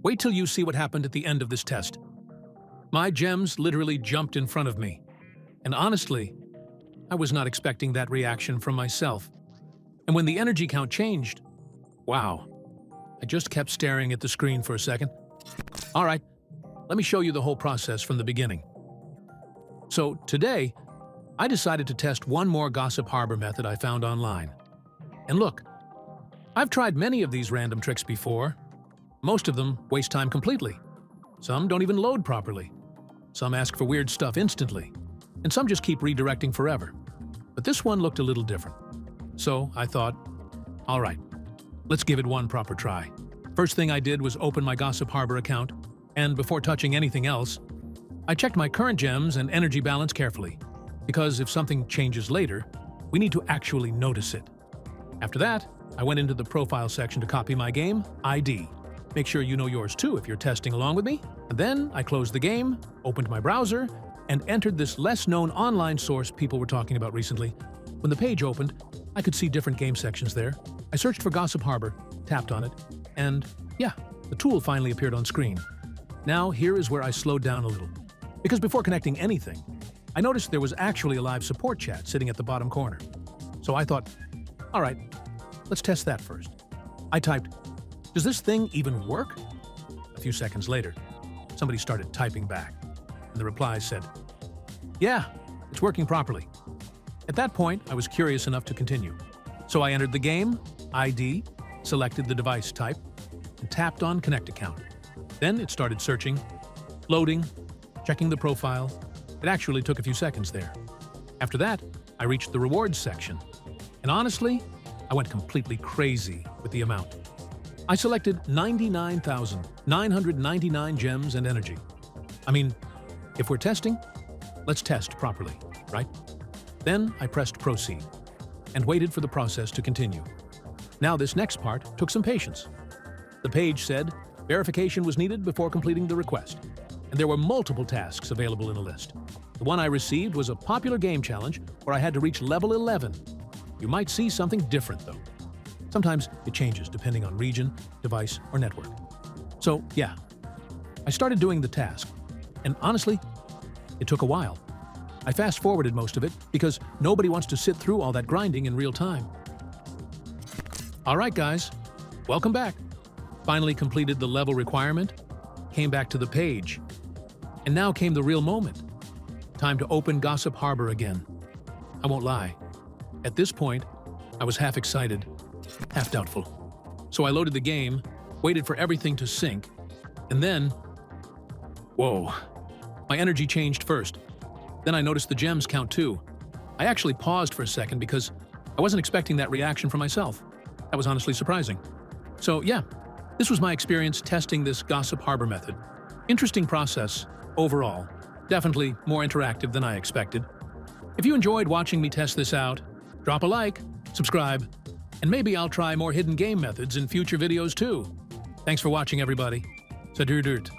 Wait till you see what happened at the end of this test. My gems literally jumped in front of me. And honestly, I was not expecting that reaction from myself. And when the energy count changed, wow. I just kept staring at the screen for a second. All right, let me show you the whole process from the beginning. So today, I decided to test one more Gossip Harbor method I found online. And look, I've tried many of these random tricks before. Most of them waste time completely. Some don't even load properly. Some ask for weird stuff instantly. And some just keep redirecting forever. But this one looked a little different. So I thought, all right, let's give it one proper try. First thing I did was open my Gossip Harbor account, and before touching anything else, I checked my current gems and energy balance carefully, because if something changes later, we need to actually notice it. After that, I went into the profile section to copy my game ID. Make sure you know yours too if you're testing along with me. And then I closed the game, opened my browser, and entered this less-known online source people were talking about recently. When the page opened, I could see different game sections there. I searched for Gossip Harbor, tapped on it, and yeah, the tool finally appeared on screen. Now here is where I slowed down a little. Because before connecting anything, I noticed there was actually a live support chat sitting at the bottom corner. So I thought, all right, let's test that first. I typed, "Does this thing even work?" A few seconds later, somebody started typing back, and the reply said, "Yeah, it's working properly." At that point, I was curious enough to continue. So I entered the game ID, selected the device type, and tapped on Connect Account. Then it started searching, loading, checking the profile. It actually took a few seconds there. After that, I reached the rewards section. And honestly, I went completely crazy with the amount. I selected 99,999 gems and energy. I mean, if we're testing, let's test properly, right? Then I pressed Proceed and waited for the process to continue. Now this next part took some patience. The page said verification was needed before completing the request, and there were multiple tasks available in a list. The one I received was a popular game challenge where I had to reach level 11. You might see something different though. Sometimes it changes depending on region, device, or network. So yeah, I started doing the task, and honestly, it took a while. I fast-forwarded most of it because nobody wants to sit through all that grinding in real time. All right, guys, welcome back. Finally completed the level requirement, came back to the page, and now came the real moment. Time to open Gossip Harbor again. I won't lie. At this point, I was half excited, half doubtful. So I loaded the game, waited for everything to sync, and then, whoa, my energy changed first. Then I noticed the gems count too. I actually paused for a second because I wasn't expecting that reaction from myself. That was honestly surprising. So yeah, this was my experience testing this Gossip Harbor method. Interesting process, overall. Definitely more interactive than I expected. If you enjoyed watching me test this out, drop a like, subscribe, and maybe I'll try more hidden game methods in future videos too. Thanks for watching, everybody. Sadurdurt.